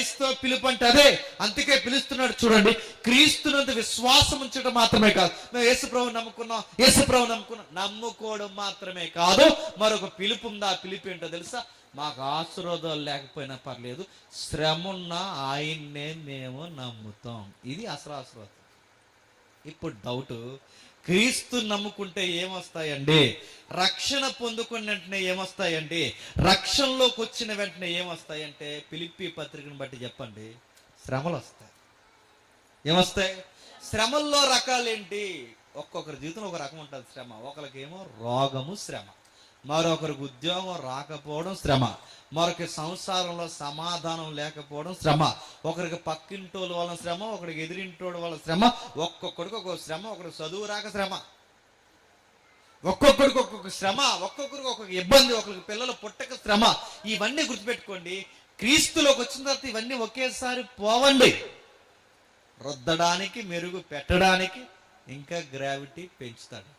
క్రైస్తవ పిలుపు అంటే అదే. అందుకే పిలుస్తున్నాడు చూడండి, క్రీస్తునందు విశ్వాసం ఉంచడం మాత్రమే కాదు. మేము యేసుప్రభు నమ్ముకున్నాం నమ్ముకోవడం మాత్రమే కాదు, మరొక పిలుపు ఉంది. ఆ పిలుపు ఏంటో తెలుసా? మాకు ఆశీర్వాదాలు లేకపోయినా పర్లేదు, శ్రమ ఉన్న ఆయన్నే మేము నమ్ముతాం. ఇది అసలు ఆశీర్వాదం. ఇప్పుడు డౌట్, క్రీస్తు నమ్ముకుంటే ఏమొస్తాయండి? రక్షణ పొందుకున్న వెంటనే ఏమొస్తాయండి? రక్షణలోకి వచ్చిన వెంటనే ఏమొస్తాయంటే, ఫిలిప్పీ పత్రికను బట్టి చెప్పండి, శ్రమలు వస్తాయి. ఏమొస్తాయి? శ్రమల్లో రకాలేంటి? ఒక్కొక్కరి జీవితంలో ఒక రకం ఉంటుంది శ్రమ. ఒకరికేమో రోగము శ్రమ, మరొకరికి ఉద్యోగం రాకపోవడం శ్రమ, మరొక సంసారంలో సమాధానం లేకపోవడం శ్రమ, ఒకరికి పక్కింటోళ్ళ వల్ల శ్రమ, ఒకరికి ఎదిరింటోళ్ళ వల్ల శ్రమ, ఒక్కొక్కడికి ఒక్కొక్క శ్రమ, ఒకరికి చదువు రాక శ్రమ, ఒక్కొక్కడికి ఒక్కొక్క శ్రమ, ఒక్కొక్కరికి ఒక్కొక్క ఇబ్బంది, ఒకరికి పిల్లలు పుట్టక శ్రమ. ఇవన్నీ గుర్తుపెట్టుకోండి. క్రీస్తులోకి వచ్చిన తర్వాత ఇవన్నీ ఒకేసారి పోవండి. రుద్దడానికి, మెరుగు పెట్టడానికి ఇంకా గ్రావిటీ పెంచుతాడు.